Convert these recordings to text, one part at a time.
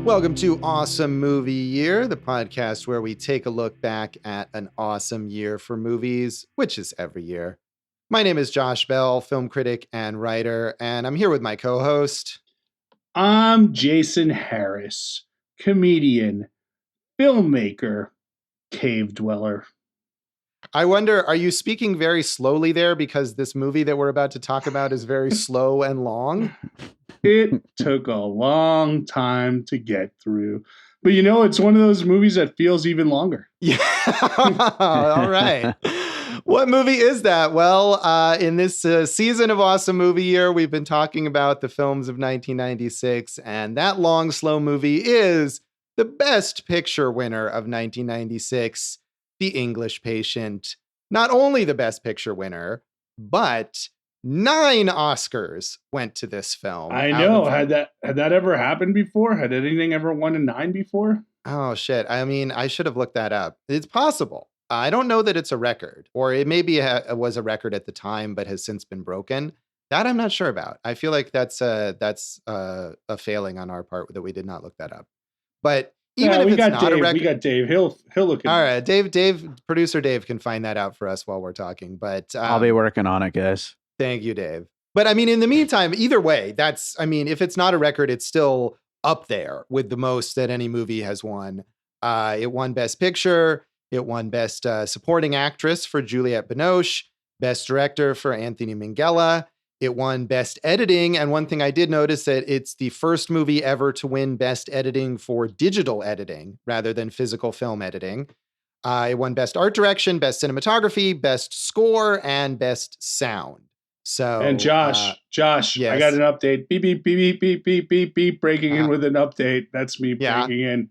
Welcome to Awesome Movie Year, the podcast where we take a look back at an awesome year for movies, which is every year. My name is Josh Bell, film critic and writer, and I'm here with my co-host. I'm Jason Harris, comedian, filmmaker, cave dweller. I wonder, are you speaking very slowly there because this movie that we're about to talk about is very slow and long? It took a long time to get through. But you know, it's one of those movies that feels even longer. Yeah. All right. What movie is that? Well, in this season of Awesome Movie Year, we've been talking about the films of 1996, and that long, slow movie is the Best Picture winner of 1996, The English Patient. Not only the Best Picture winner, but 9 Oscars went to this film. I know. Had that ever happened before? Had anything ever won a 9 before? Oh, shit. I mean, I should have looked that up. It's possible. I don't know that it's a record, or it maybe was a record at the time, but has since been broken. That I'm not sure about. I feel like that's a failing on our part that we did not look that up. But even if it's not a record, we got Dave. He'll look at it. All right, Dave, producer Dave can find that out for us while we're talking. But I'll be working on it, guys. Thank you, Dave. But I mean, in the meantime, either way, if it's not a record, it's still up there with the most that any movie has won. It won Best Picture. It won Best Supporting Actress for Juliette Binoche, Best Director for Anthony Minghella. It won Best Editing. And one thing I did notice that it's the first movie ever to win Best Editing for digital editing rather than physical film editing. It won Best Art Direction, Best Cinematography, Best Score, and Best Sound. So, and Josh, yes. I got an update. Beep, beep, beep, beep, beep, beep, beep, breaking in with an update. That's me breaking in.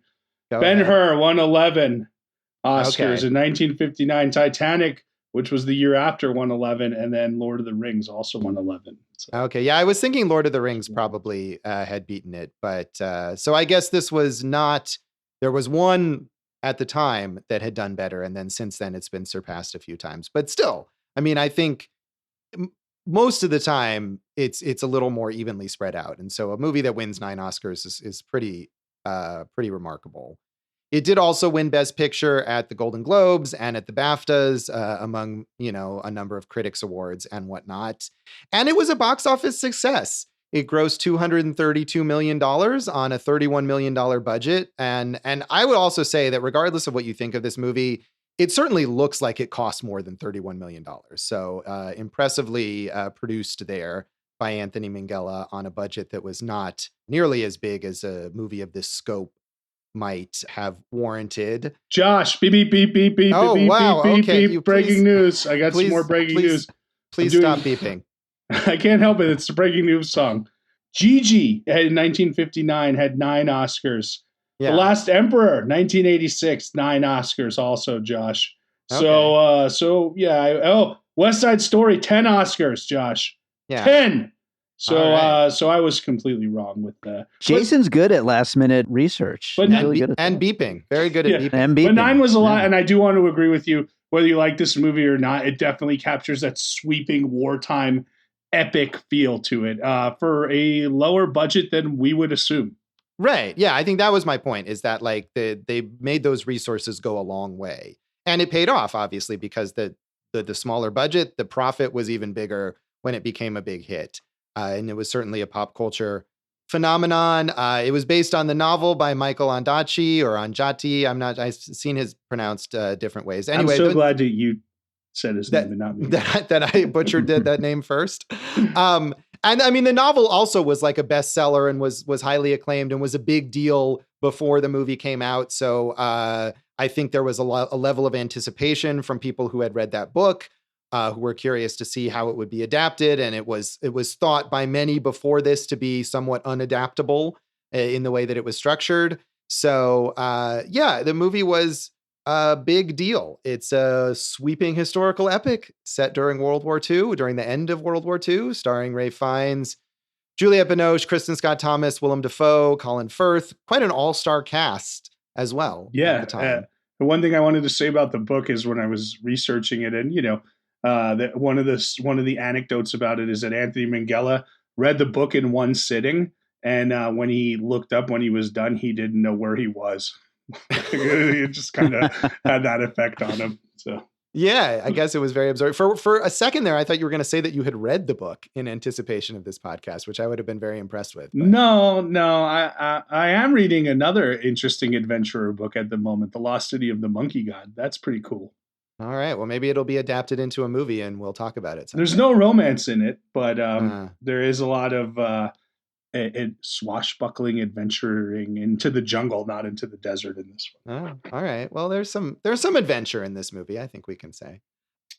Ben-Hur won 11 Oscars in 1959. Titanic, which was the year after, won 11. And then Lord of the Rings also won 11. So. Okay. Yeah, I was thinking Lord of the Rings probably had beaten it. But so I guess this was not, there was one at the time that had done better. And then since then, it's been surpassed a few times. But still, I mean, I think most of the time it's a little more evenly spread out. And so a movie that wins 9 Oscars is pretty remarkable. It did also win Best Picture at the Golden Globes and at the BAFTAs, among, a number of critics awards and whatnot. And it was a box office success. It grossed $232 million on a $31 million budget. And I would also say that regardless of what you think of this movie, it certainly looks like it cost more than $31 million. So impressively produced there by Anthony Minghella on a budget that was not nearly as big as a movie of this scope might have warranted. Josh, beep, beep, beep, beep, beep, oh, beep, wow. beep, Okay. beep, breaking news. I got some more breaking news. Please stop beeping. I can't help it. It's the breaking news song. Gigi in 1959 had 9 Oscars. Yeah. The Last Emperor, 1986, 9 Oscars also, Josh. Okay. So West Side Story, 10 Oscars, Josh. Yeah. 10. So so I was completely wrong with that. Jason's good at last minute research. But really good at beeping. Very good at beeping. And beeping. But 9 was a lot, and I do want to agree with you. Whether you like this movie or not, it definitely captures that sweeping wartime epic feel to it for a lower budget than we would assume. Right. Yeah, I think that was my point, is that like they made those resources go a long way. And it paid off, obviously, because the smaller budget, the profit was even bigger when it became a big hit. And it was certainly a pop culture phenomenon. It was based on the novel by Michael Ondaatje or Ondaatje. I've seen his pronounced different ways. Anyway, I'm so glad that you said his name and not me. That I butchered that name first. And I mean, the novel also was like a bestseller and was highly acclaimed and was a big deal before the movie came out. So I think there was a level of anticipation from people who had read that book, who were curious to see how it would be adapted. And it was thought by many before this to be somewhat unadaptable in the way that it was structured. So the movie was a big deal. It's a sweeping historical epic set during World War II, during the end of World War II, starring Ralph Fiennes, Juliette Binoche, Kristin Scott Thomas, Willem Dafoe, Colin Firth, quite an all-star cast as well. Yeah. At the time. The one thing I wanted to say about the book is when I was researching it, and that one of the anecdotes about it is that Anthony Minghella read the book in one sitting And when he looked up when he was done, he didn't know where he was. It just kind of had that effect on him. So yeah, I guess it was very absurd. For a second there, I thought you were going to say that you had read the book in anticipation of this podcast, which I would have been very impressed with. But. No, I am reading another interesting adventurer book at the moment, The Lost City of the Monkey God. That's pretty cool. All right. Well, maybe it'll be adapted into a movie and we'll talk about it someday. There's no romance in it, but there is a lot of swashbuckling adventuring into the jungle, not into the desert in this one. Oh, all right. Well, there's some adventure in this movie, I think we can say.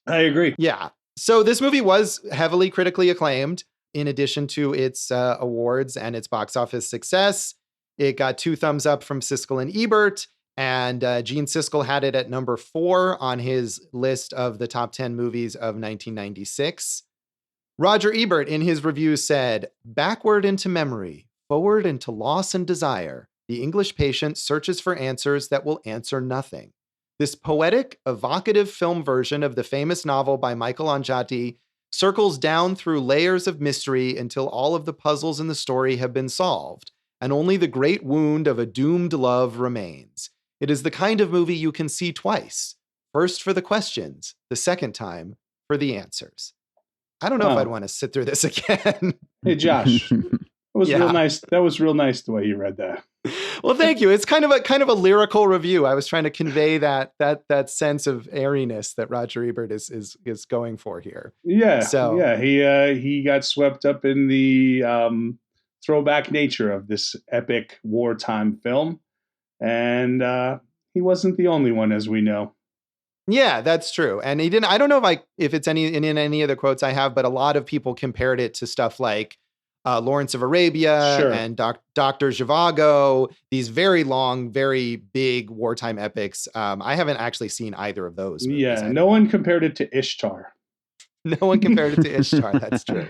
I agree. Yeah. So this movie was heavily critically acclaimed in addition to its awards and its box office success. It got 2 thumbs up from Siskel and Ebert, and Gene Siskel had it at number 4 on his list of the top 10 movies of 1996. Roger Ebert, in his review, said, "Backward into memory, forward into loss and desire, the English patient searches for answers that will answer nothing. This poetic, evocative film version of the famous novel by Michael Ondaatje circles down through layers of mystery until all of the puzzles in the story have been solved, and only the great wound of a doomed love remains. It is the kind of movie you can see twice, first for the questions, the second time for the answers." I don't know if I'd want to sit through this again. Hey, Josh, that was real nice. That was real nice the way you read that. Well, thank you. It's kind of a lyrical review. I was trying to convey that sense of airiness that Roger Ebert is going for here. Yeah. So yeah, he got swept up in the throwback nature of this epic wartime film, and he wasn't the only one, as we know. Yeah, that's true. And he didn't. I don't know if it's in any of the quotes I have, but a lot of people compared it to stuff like Lawrence of Arabia and Dr. Zhivago, these very long, very big wartime epics. I haven't actually seen either of those movies. Yeah, no one compared it to Ishtar. No one compared it to Ishtar. That's true.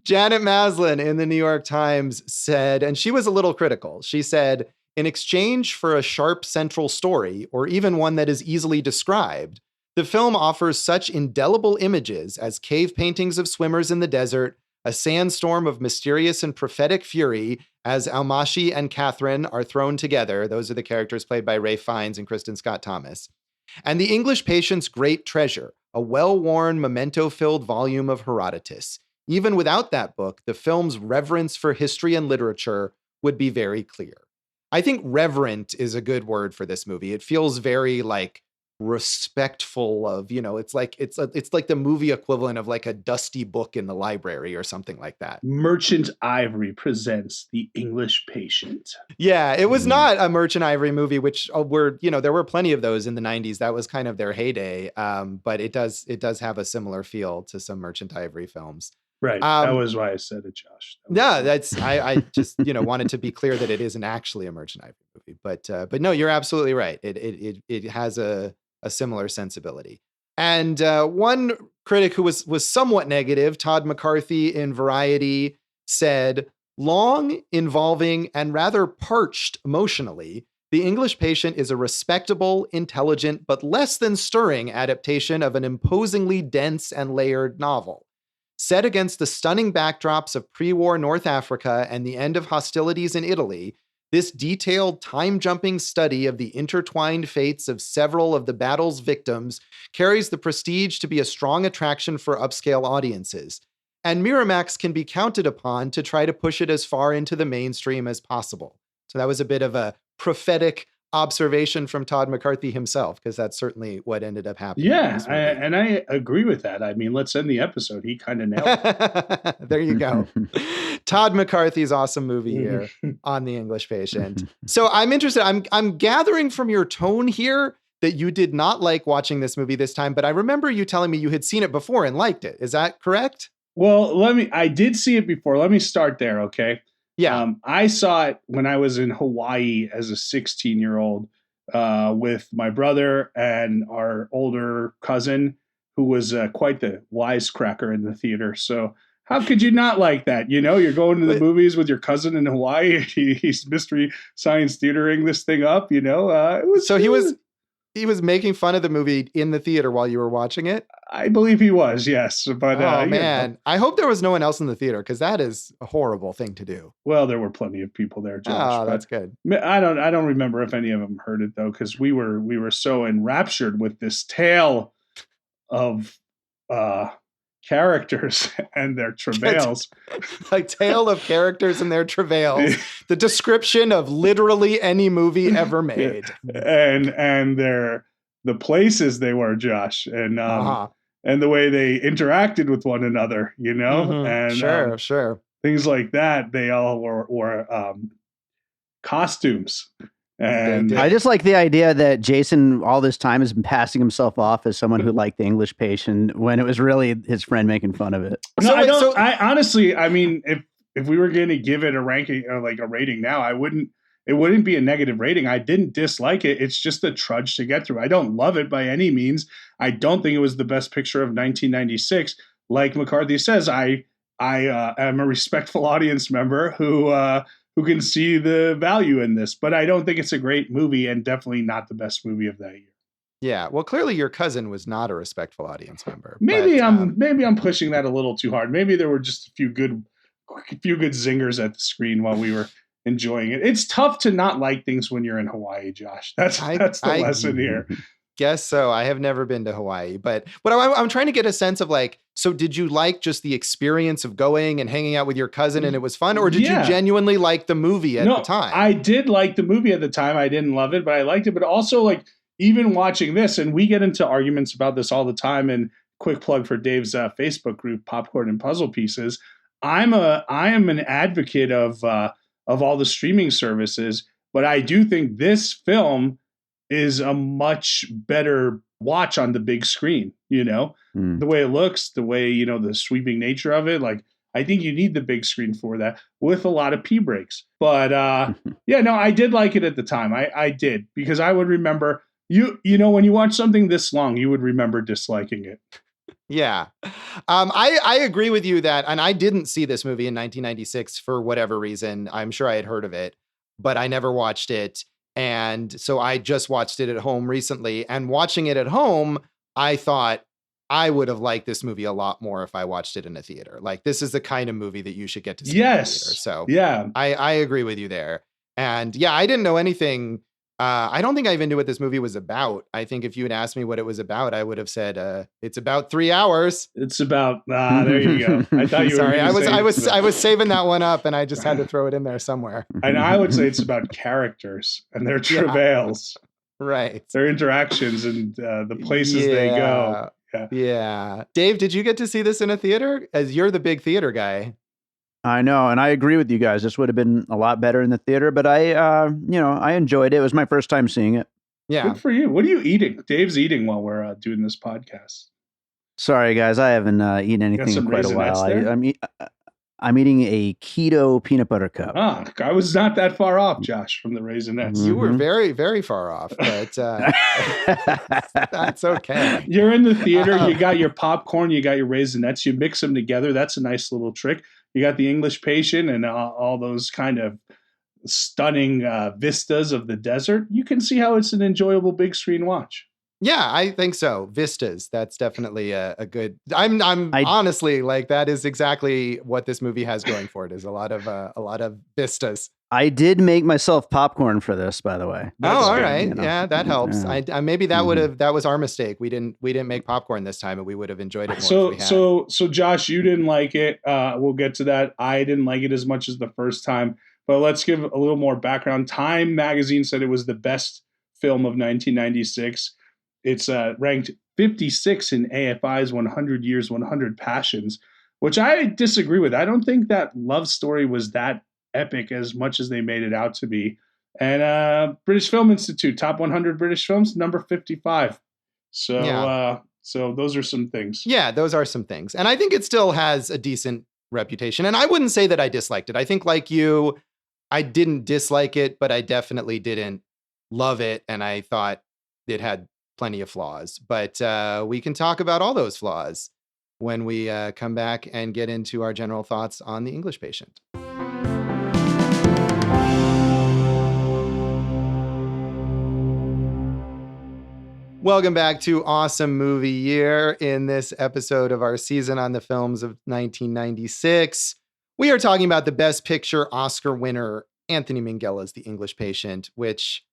Janet Maslin in the New York Times said, and she was a little critical. She said, "In exchange for a sharp central story, or even one that is easily described, the film offers such indelible images as cave paintings of swimmers in the desert, a sandstorm of mysterious and prophetic fury as Almashi and Catherine are thrown together." Those are the characters played by Ralph Fiennes and Kristin Scott Thomas. "And the English patient's great treasure, a well-worn, memento-filled volume of Herodotus. Even without that book, the film's reverence for history and literature would be very clear." I think reverent is a good word for this movie. It feels very respectful of, it's like the movie equivalent of like a dusty book in the library or something like that. Merchant Ivory presents The English Patient. Yeah, it was not a Merchant Ivory movie, which there were plenty of those in the 90s. That was kind of their heyday. But it does have a similar feel to some Merchant Ivory films. Right. That was why I said it, Josh. I just, wanted to be clear that it isn't actually a Merchant Ivory movie, but no, you're absolutely right. It has a similar sensibility. And one critic who was somewhat negative, Todd McCarthy in Variety, said, "Long, involving, and rather parched emotionally, The English Patient is a respectable, intelligent, but less than stirring adaptation of an imposingly dense and layered novel. Set against the stunning backdrops of pre-war North Africa and the end of hostilities in Italy, this detailed, time-jumping study of the intertwined fates of several of the battle's victims carries the prestige to be a strong attraction for upscale audiences, and Miramax can be counted upon to try to push it as far into the mainstream as possible." So that was a bit of a prophetic observation from Todd McCarthy himself, because that's certainly what ended up happening. Yeah, and I agree with that. I mean, let's end the episode. He kind of nailed it. There you go. Todd McCarthy's awesome movie here on The English Patient. So I'm interested. I'm gathering from your tone here that you did not like watching this movie this time, but I remember you telling me you had seen it before and liked it. Is that correct? Well, I did see it before. Let me start there, okay? Yeah. I saw it when I was in Hawaii as a 16-year-old with my brother and our older cousin, who was quite the wisecracker in the theater. So how could you not like that? You're going to the movies with your cousin in Hawaii. He's mystery science theatering this thing up. It was. So he was he was making fun of the movie in the theater while you were watching it? I believe he was, yes. But oh man, I hope there was no one else in the theater because that is a horrible thing to do. Well, there were plenty of people there, Josh. Oh, that's good. I don't remember if any of them heard it though, because we were so enraptured with this tale of characters and their travails. Like tale of characters and their travails. The description of literally any movie ever made. And the places they were, Josh, and the way they interacted with one another, and sure. Things like that. They all were costumes. And I just like the idea that Jason all this time has been passing himself off as someone who liked the English Patient when it was really his friend making fun of it. No, I honestly, I mean, if we were going to give it a ranking or like a rating now, it wouldn't be a negative rating. I didn't dislike it. It's just a trudge to get through. I don't love it by any means. I don't think it was the best picture of 1996. Like McCarthy says, I am a respectful audience member who can see the value in this, but I don't think it's a great movie and definitely not the best movie of that year. Yeah, well, clearly your cousin was not a respectful audience member. Maybe I'm pushing that a little too hard. Maybe there were just a few good zingers at the screen while we were enjoying it. It's tough to not like things when you're in Hawaii, Josh. That's the lesson here. Guess so. I have never been to Hawaii, but I'm trying to get a sense of like, so did you like just the experience of going and hanging out with your cousin and it was fun, or did you genuinely like the movie at the time? I did like the movie at the time. I didn't love it, but I liked it. But also, like, even watching this, and we get into arguments about this all the time. And quick plug for Dave's Facebook group, Popcorn and Puzzle Pieces. I am an advocate of all the streaming services, but I do think this film is a much better watch on the big screen, the way it looks, the way, the sweeping nature of it. Like, I think you need the big screen for that with a lot of pee breaks. But I did like it at the time. I did, because I would remember when you watch something this long, you would remember disliking it. Yeah. I agree with you that, and I didn't see this movie in 1996 for whatever reason. I'm sure I had heard of it, but I never watched it. And so I just watched it at home recently, and watching it at home, I thought I would have liked this movie a lot more if I watched it in a theater. Like, this is the kind of movie that you should get to see in a theater. So yeah, I agree with you there. And yeah, I didn't know anything. I don't think I even knew what this movie was about. I think if you had asked me what it was about, I would have said, it's about 3 hours. It's about, there you go. I thought you Sorry, were I was saving that one up and I just had to throw it in there somewhere. And I would say it's about characters and their travails. Right. Their interactions and the places they go. Yeah. Dave, did you get to see this in a theater? As you're the big theater guy. I know, and I agree with you guys. This would have been a lot better in the theater, but I enjoyed it. It was my first time seeing it. Yeah. Good for you. What are you eating? Dave's eating while we're doing this podcast. Sorry, guys. I haven't eaten anything in quite a while. I'm eating a keto peanut butter cup. I was not that far off, Josh, from the Raisinets. You were very, very far off, but that's okay. You're in the theater. You got your popcorn. You got your Raisinets. You mix them together. That's a nice little trick. You got the English Patient and all those kind of stunning vistas of the desert. You can see how it's an enjoyable big screen watch. Yeah, I think so. Vistas. That's definitely a good. I'm honestly like that is exactly what this movie has going for it. Is a lot of vistas. I did make myself popcorn for this, by the way. All right. Yeah, that helps. Yeah. Maybe that was our mistake. We didn't make popcorn this time, and we would have enjoyed it more. If we had. So Josh, you didn't like it. We'll get to that. I didn't like it as much as the first time, but let's give a little more background. Time magazine said it was the best film of 1996. It's ranked 56 in AFI's 100 Years, 100 Passions, which I disagree with. I don't think that love story was that epic as much as they made it out to be. And British Film Institute, top 100 British films, number 55. So those are some things. Yeah, those are some things. And I think it still has a decent reputation. And I wouldn't say that I disliked it. I think like you, I didn't dislike it, but I definitely didn't love it. And I thought it had plenty of flaws, but we can talk about all those flaws when we come back and get into our general thoughts on The English Patient. Welcome back to Awesome Movie Year. In this episode of our season on the films of 1996, we are talking about the Best Picture Oscar winner, Anthony Minghella's The English Patient, which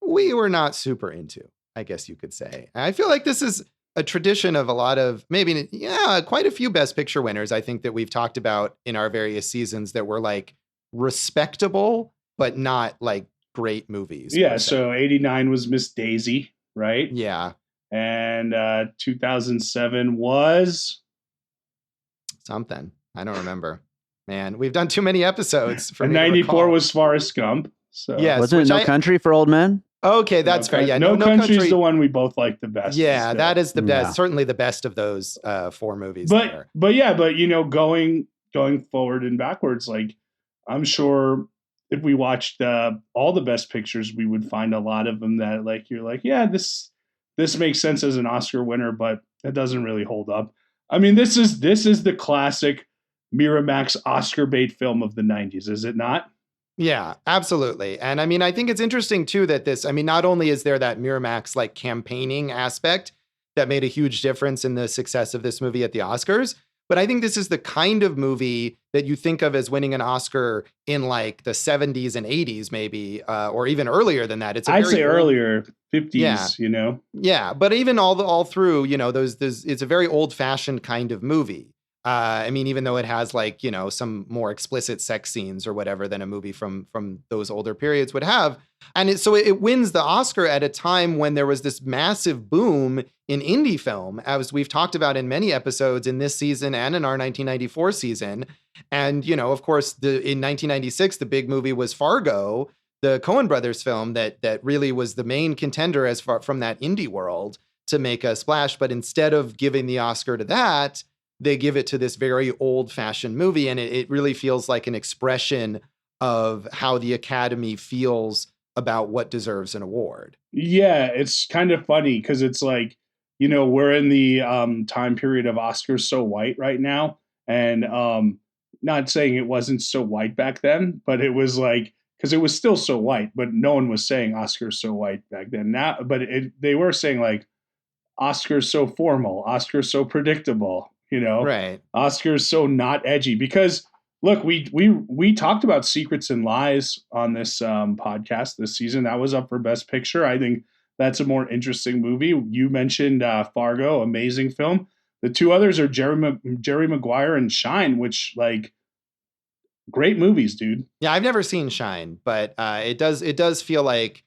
we were not super into, I guess you could say. I feel like this is a tradition of a lot of, quite a few Best Picture winners, I think, that we've talked about in our various seasons that were like respectable, but not like great movies. Yeah, so 89 was Miss Daisy, right? Yeah. And 2007 was something. I don't remember. Man, we've done too many episodes for and me 94 was Forrest Gump. So yes, wasn't it No Country for Old Men? Okay, that's fair. Yeah, No Country is the one we both like the best. Yeah, that is the best. Certainly the best of those 4 movies. But going forward and backwards, like I'm sure if we watched all the Best Pictures, we would find a lot of them that like you're like, yeah, this makes sense as an Oscar winner, but it doesn't really hold up. I mean, this is the classic Miramax Oscar bait film of the 90s, is it not? Yeah, absolutely. And I mean, I think it's interesting too that not only is there that Miramax like campaigning aspect that made a huge difference in the success of this movie at the Oscars, but I think this is the kind of movie that you think of as winning an Oscar in like the 70s and 80s, maybe, or even earlier than that. I'd say earlier, 50s, yeah. Yeah, but even all through, it's a very old fashioned kind of movie. I mean, even though it has like, some more explicit sex scenes or whatever than a movie from those older periods would have. And it wins the Oscar at a time when there was this massive boom in indie film, as we've talked about in many episodes in this season and in our 1994 season. And, of course, in 1996, the big movie was Fargo, the Coen brothers film that really was the main contender as far from that indie world to make a splash. But instead of giving the Oscar to that, they give it to this very old-fashioned movie, and it really feels like an expression of how the Academy feels about what deserves an award. Yeah, it's kind of funny because it's like, we're in the time period of Oscars so white right now, and not saying it wasn't so white back then, but it was like, because it was still so white, but no one was saying Oscars so white back then. Now, but they were saying like Oscars so formal, Oscars so predictable. Right. Oscars so not edgy, because look, we talked about Secrets and Lies on this podcast this season. That was up for Best Picture. I think that's a more interesting movie. You mentioned Fargo, amazing film. The 2 others are Jerry Maguire and Shine, which like great movies, dude. Yeah, I've never seen Shine, but it does feel like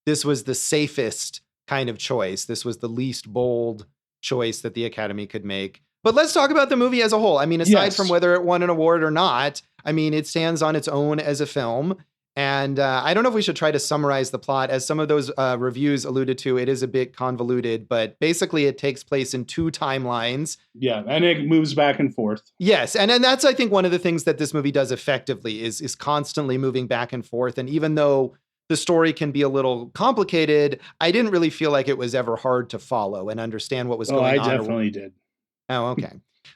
this was the safest kind of choice. This was the least bold choice that the Academy could make. But let's talk about the movie as a whole. I mean, aside from whether it won an award or not, I mean, it stands on its own as a film. And I don't know if we should try to summarize the plot. As some of those reviews alluded to, it is a bit convoluted, but basically it takes place in 2 timelines. Yeah, and it moves back and forth. Yes, and that's, I think, one of the things that this movie does effectively is constantly moving back and forth. And even though the story can be a little complicated, I didn't really feel like it was ever hard to follow and understand what was going on. I definitely did. Oh, okay.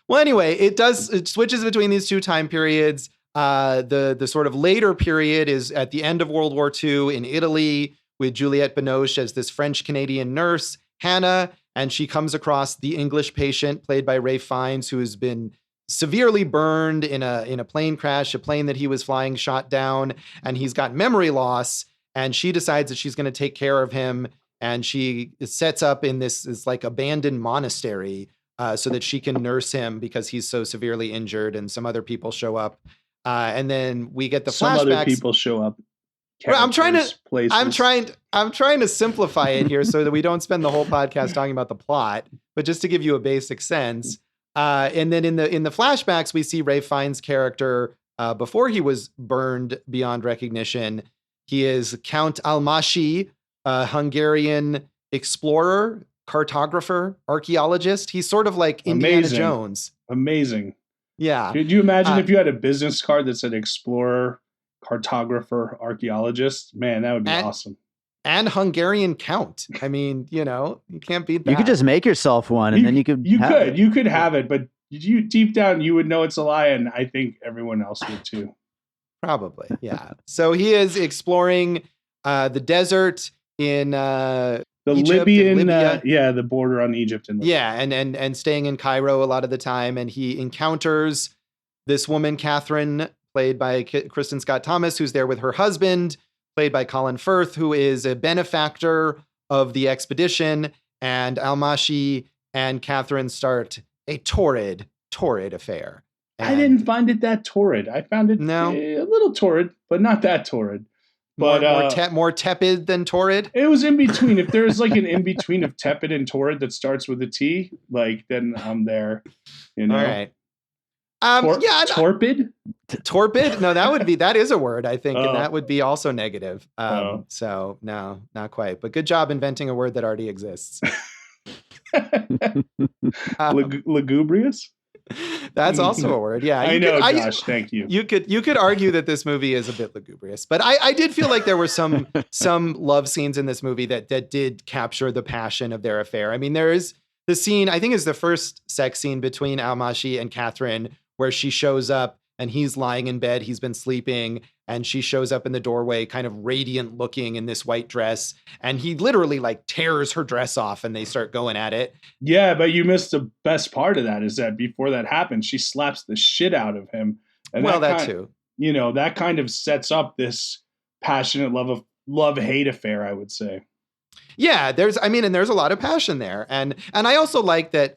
Well, anyway, it switches between these 2 time periods. The sort of later period is at the end of World War II in Italy with Juliette Binoche as this French-Canadian nurse, Hannah, and she comes across the English Patient, played by Ralph Fiennes, who has been severely burned in a plane crash, a plane that he was flying shot down, and he's got memory loss, and she decides that she's going to take care of him, and she sets up in this like abandoned monastery so that she can nurse him because he's so severely injured, and some other people show up. And then we get the flashbacks. Some other people show up. I'm trying to simplify it here so that we don't spend the whole podcast talking about the plot, but just to give you a basic sense. And then in the flashbacks, we see Ralph Fiennes' character before he was burned beyond recognition. He is Count Almashi, a Hungarian explorer, cartographer, archaeologist. He's sort of like Indiana Jones. Amazing. Yeah. Could you imagine if you had a business card that said explorer, cartographer, archaeologist? Man, that would be awesome. And Hungarian count. I mean, you can't beat that. You could just make yourself one, and then you could have it, but you deep down you would know it's a lie, and I think everyone else would too. Probably, yeah. So he is exploring the desert in the the Egypt Libyan, and Libya. the border on Egypt and Libya. Yeah, and staying in Cairo a lot of the time, and he encounters this woman, Catherine, played by Kristin Scott Thomas, who's there with her husband, played by Colin Firth, who is a benefactor of the expedition, and Almashi and Catherine start a torrid affair. And I didn't find it that torrid. I found it a little torrid, but not that torrid. But more tepid than torrid. It was in between. If there's like an in between of tepid and torrid that starts with a T, like then I'm there. You know. All right. Torpid. Torpid? No, that is a word, I think, and that would be also negative. So no, not quite. But good job inventing a word that already exists. Lugubrious. That's also a word. Yeah, I know, Josh. Thank you. You could argue that this movie is a bit lugubrious, but I did feel like there were some love scenes in this movie that did capture the passion of their affair. I mean, there is the scene, I think is the first sex scene between Almashi and Catherine, where she shows up and he's lying in bed, he's been sleeping, and she shows up in the doorway kind of radiant looking in this white dress, and he literally like tears her dress off and they start going at it. Yeah, but you missed the best part of that, is that before that happens, she slaps the shit out of him. And that too. You know, that kind of sets up this passionate love-hate affair, I would say. Yeah, there's a lot of passion there. And I also like that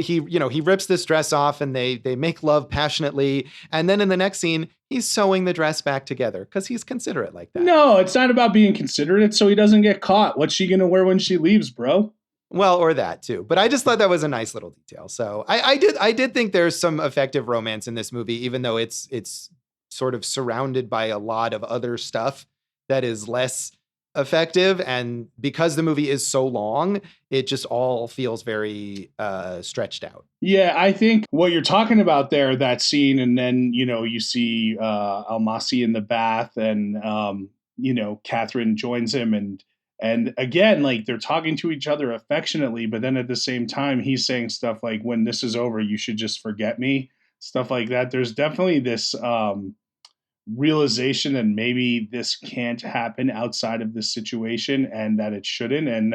he rips this dress off and they make love passionately. And then in the next scene, he's sewing the dress back together because he's considerate like that. No, it's not about being considerate. So he doesn't get caught. What's she going to wear when she leaves, bro? Well, or that too. But I just thought that was a nice little detail. So I did think there's some effective romance in this movie, even though it's sort of surrounded by a lot of other stuff that is less effective, and because the movie is so long, it just all feels very stretched out. Yeah, I think what you're talking about there, that scene, and then you see Almasi in the bath, and Catherine joins him, and again, like, they're talking to each other affectionately, but then at the same time he's saying stuff like, when this is over you should just forget me, stuff like that. There's definitely this realization that maybe this can't happen outside of this situation, and that it shouldn't, and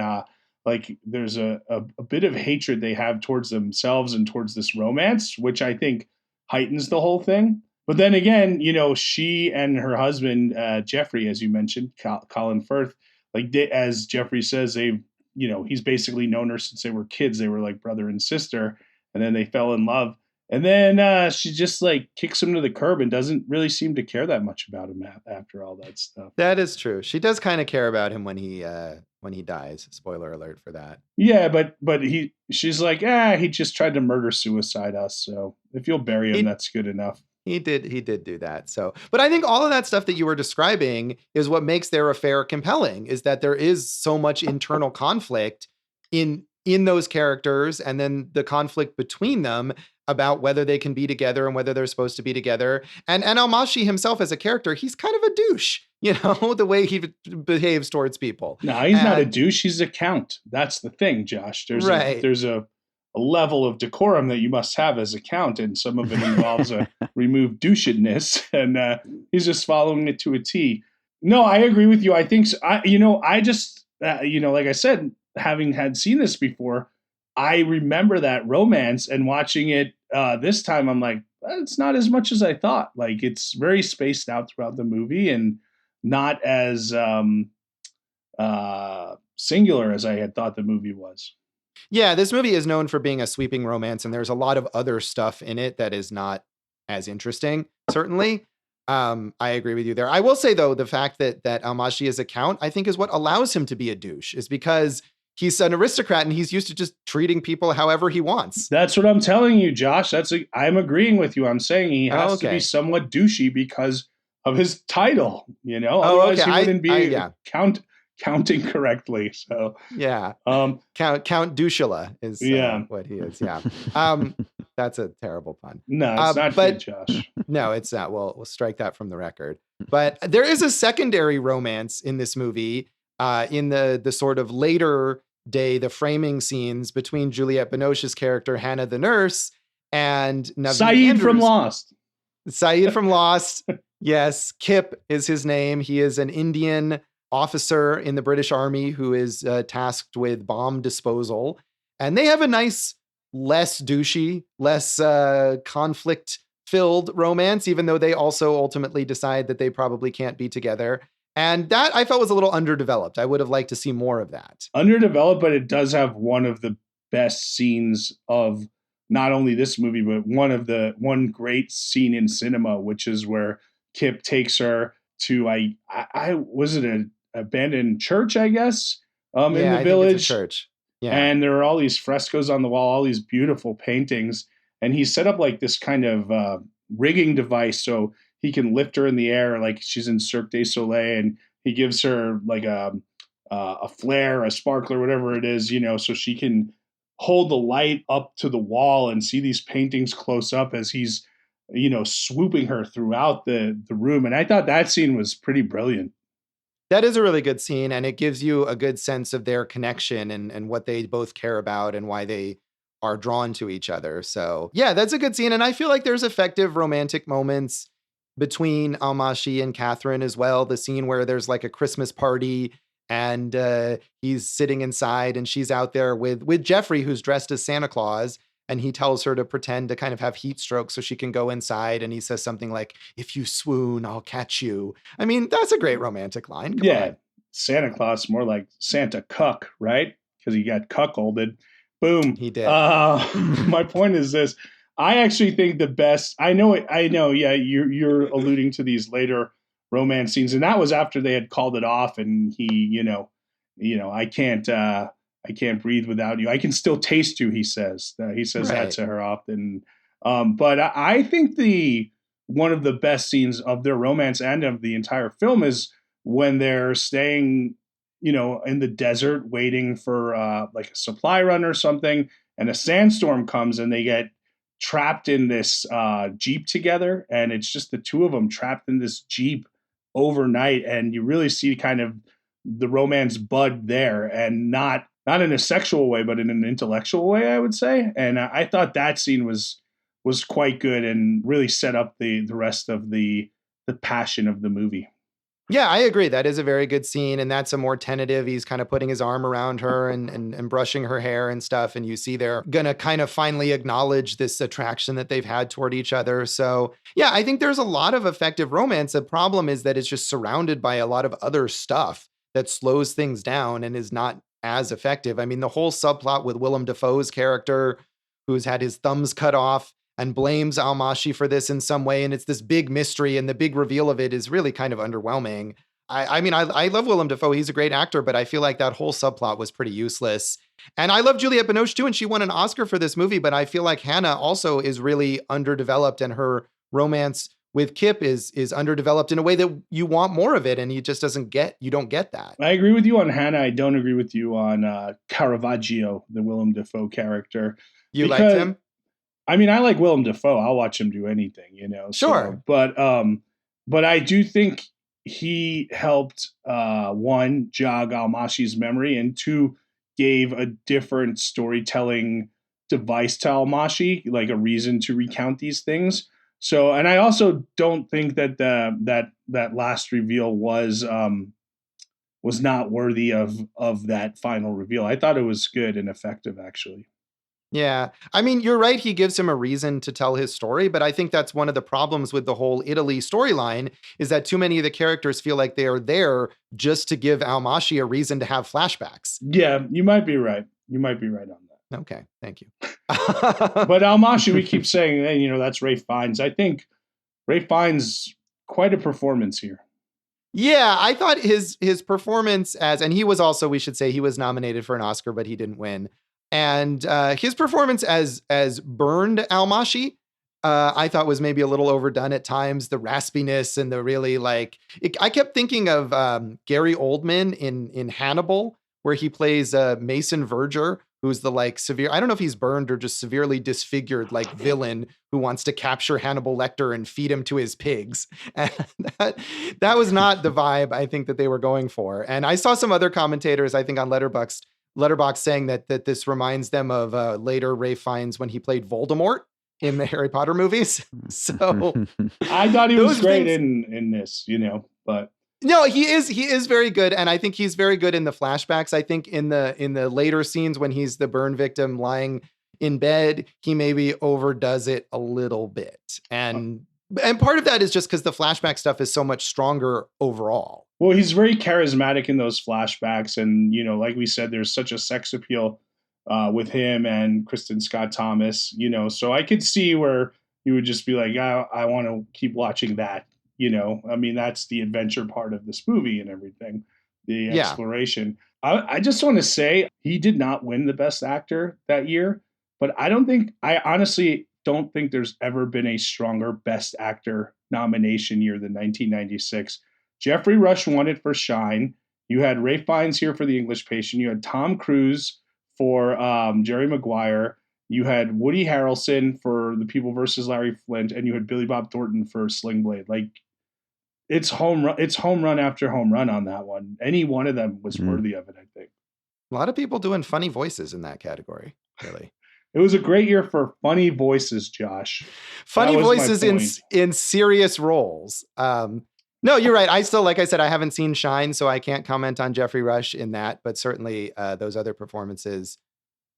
like there's a bit of hatred they have towards themselves and towards this romance, which I think heightens the whole thing. But then again, she and her husband Jeffrey, as you mentioned, Colin Firth, like as Jeffrey says, he's basically known her since they were kids. They were like brother and sister, and then they fell in love. And then she just like kicks him to the curb and doesn't really seem to care that much about him after all that stuff. That is true. She does kind of care about him when he dies. Spoiler alert for that. Yeah, but she's like, he just tried to suicide us. So if you'll bury him, that's good enough. He did do that. So, but I think all of that stuff that you were describing is what makes their affair compelling, is that there is so much internal conflict in those characters, and then the conflict between them about whether they can be together and whether they're supposed to be together. And Almashi himself as a character, he's kind of a douche, the way he behaves towards people. No, he's not a douche. He's a count. That's the thing, Josh. There's a level of decorum that you must have as a count, and some of it involves a removed douchedness, and he's just following it to a T. No, I agree with you. I think so. I just, like I said, having had seen this before, I remember that romance, and watching it this time, I'm like, it's not as much as I thought. Like, it's very spaced out throughout the movie and not as singular as I had thought the movie was. Yeah, this movie is known for being a sweeping romance, and there's a lot of other stuff in it that is not as interesting, certainly. I agree with you there. I will say, though, the fact that Almashi is a count, I think, is what allows him to be a douche, is because he's an aristocrat and he's used to just treating people however he wants. That's what I'm telling you, Josh. I'm agreeing with you. I'm saying he has to be somewhat douchey because of his title, Otherwise he wouldn't be counting correctly. So yeah, Count Douchula is what he is. Yeah, that's a terrible pun. No, it's not good, Josh. No, it's not. We'll strike that from the record. But there is a secondary romance in this movie, in the sort of later day, the framing scenes between Juliette Binoche's character Hannah the nurse and Naveed Saeed Andrews. from Lost. Saeed from Lost. Yes, Kip is his name. He is an Indian officer in the British Army who is tasked with bomb disposal. And they have a nice, less douchey, less conflict-filled romance, even though they also ultimately decide that they probably can't be together. And that I felt was a little underdeveloped. I would have liked to see more of that. Underdeveloped, but it does have one of the best scenes of not only this movie, but one great scene in cinema, which is where Kip takes her to I was it an abandoned church, I guess, in the village. Think it's a church. Yeah. And there are all these frescoes on the wall, all these beautiful paintings, and he set up like this kind of rigging device so he can lift her in the air like she's in Cirque du Soleil, and he gives her like a flare, a sparkler, whatever it is, so she can hold the light up to the wall and see these paintings close up as he's, swooping her throughout the room. And I thought that scene was pretty brilliant. That is a really good scene, and it gives you a good sense of their connection and what they both care about and why they are drawn to each other. So yeah, that's a good scene. And I feel like there's effective romantic moments between Almashi and Catherine as well. The scene where there's like a Christmas party and he's sitting inside and she's out there with Jeffrey, who's dressed as Santa Claus. And he tells her to pretend to kind of have heat stroke so she can go inside. And he says something like, "If you swoon, I'll catch you." I mean, that's a great romantic line. Come on. Santa Claus, more like Santa Cuck, right? Because he got cuckolded. Boom. He did. My point is this. I actually think the best, I know. Yeah, you're alluding to these later romance scenes. And that was after they had called it off. And he, I can't breathe without you. I can still taste you, he says. He says that to her often. But I think one of the best scenes of their romance and of the entire film is when they're staying, in the desert waiting for like a supply run or something, and a sandstorm comes and they get trapped in this Jeep together. And it's just the two of them trapped in this Jeep overnight. And you really see kind of the romance bud there, and not in a sexual way, but in an intellectual way, I would say. And I thought that scene was quite good and really set up the rest of the passion of the movie. Yeah, I agree. That is a very good scene. And that's a more tentative. He's kind of putting his arm around her and brushing her hair and stuff. And you see they're going to kind of finally acknowledge this attraction that they've had toward each other. So yeah, I think there's a lot of effective romance. The problem is that it's just surrounded by a lot of other stuff that slows things down and is not as effective. I mean, the whole subplot with Willem Dafoe's character, who's had his thumbs cut off and blames Almashi for this in some way. And it's this big mystery, and the big reveal of it is really kind of underwhelming. I mean, I love Willem Dafoe. He's a great actor, but I feel like that whole subplot was pretty useless. And I love Juliette Binoche too, and she won an Oscar for this movie, but I feel like Hannah also is really underdeveloped, and her romance with Kip is underdeveloped in a way that you want more of it, and you just don't get that. I agree with you on Hannah. I don't agree with you on Caravaggio, the Willem Dafoe character. You liked him? I mean, I like Willem Dafoe. I'll watch him do anything, Sure. So, but I do think he helped, one, jog Almashi's memory, and two, gave a different storytelling device to Almashi, like a reason to recount these things. So, and I also don't think that that last reveal was not worthy of that final reveal. I thought it was good and effective, actually. Yeah. I mean, you're right. He gives him a reason to tell his story, but I think that's one of the problems with the whole Italy storyline is that too many of the characters feel like they are there just to give Almashi a reason to have flashbacks. Yeah, you might be right. You might be right on that. Okay, thank you. But Almashi, we keep saying, hey, that's Ralph Fiennes. I think Ralph Fiennes, quite a performance here. Yeah, I thought his performance and he was also, we should say, he was nominated for an Oscar, but he didn't win. And his performance as burned Almashi, I thought was maybe a little overdone at times. The raspiness and the really I kept thinking of Gary Oldman in Hannibal, where he plays Mason Verger, who's the severe, I don't know if he's burned or just severely disfigured villain who wants to capture Hannibal Lecter and feed him to his pigs. And that was not the vibe I think that they were going for. And I saw some other commentators, I think on Letterboxd saying that this reminds them of later Ralph Fiennes when he played Voldemort in the Harry Potter movies. So I thought he was great in this, but No, he is very good, and I think he's very good in the flashbacks. I think in the later scenes when he's the burn victim lying in bed, he maybe overdoes it a little bit. And part of that is just because the flashback stuff is so much stronger overall. Well, he's very charismatic in those flashbacks, and like we said, there's such a sex appeal with him and Kristin Scott Thomas. So I could see where you would just be like, I want to keep watching that. I mean, that's the adventure part of this movie and everything, the exploration. I just want to say he did not win the best actor that year, but I honestly don't think there's ever been a stronger best actor nomination year than 1996. Jeffrey Rush won it for Shine. You had Ralph Fiennes here for The English Patient. You had Tom Cruise for Jerry Maguire. You had Woody Harrelson for The People versus Larry Flint, and you had Billy Bob Thornton for Sling Blade. Like, it's home run after home run on that one. Any one of them was worthy of it, I think. A lot of people doing funny voices in that category, really. It was a great year for funny voices, Josh. Funny voices in serious roles. No, you're right. I still, like I said, I haven't seen Shine, so I can't comment on Jeffrey Rush in that, but certainly those other performances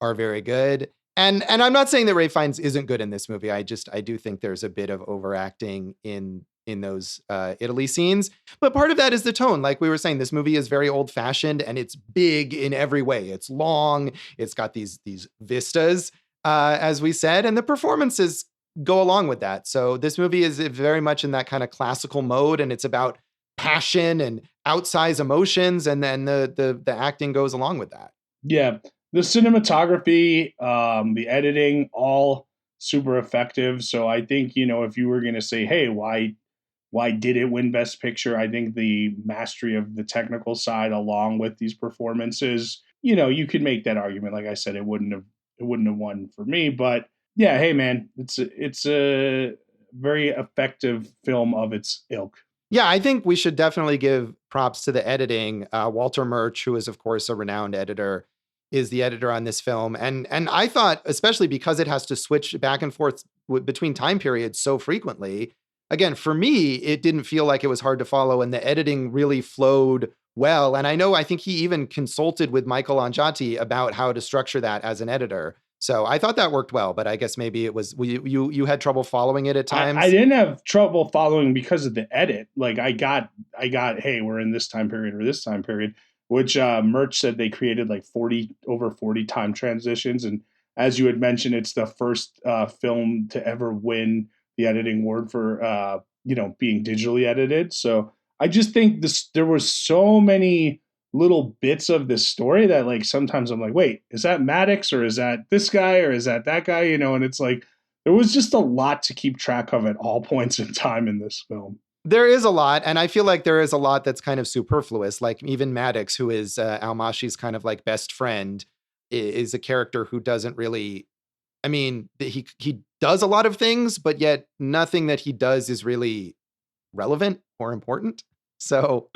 are very good. And I'm not saying that Ralph Fiennes isn't good in this movie. I do think there's a bit of overacting in those Italy scenes. But part of that is the tone. Like we were saying, this movie is very old fashioned and it's big in every way. It's long. It's got these vistas, as we said, and the performances go along with that. So this movie is very much in that kind of classical mode, and it's about passion and outsized emotions. And then the acting goes along with that. Yeah. The cinematography, the editing, all super effective. So I think, if you were going to say, hey, why did it win Best Picture? I think the mastery of the technical side along with these performances, you could make that argument. Like I said, it wouldn't have won for me, but yeah, hey man, it's a very effective film of its ilk. Yeah, I think we should definitely give props to the editing. Walter Murch, who is of course a renowned editor, is the editor on this film. And I thought, especially because it has to switch back and forth between time periods so frequently, again, for me, it didn't feel like it was hard to follow, and the editing really flowed well. And I think he even consulted with Michael Ondaatje about how to structure that as an editor. So I thought that worked well, but I guess maybe it was you had trouble following it at times. I didn't have trouble following because of the edit. Like I got, hey, we're in this time period or this time period, which Murch said they created like over 40 time transitions. And as you had mentioned, it's the first film to ever win the editing award for being digitally edited. So I just think there were so many little bits of this story that like sometimes I'm like, wait, is that Maddox or is that this guy or is that guy? And it's like there was just a lot to keep track of at all points in time in this film. There is a lot, and I feel like there is a lot that's kind of superfluous. Like even Maddox, who is Al-Mashi's kind of like best friend, is a character who doesn't really, I mean, he does a lot of things, but yet nothing that he does is really relevant or important. So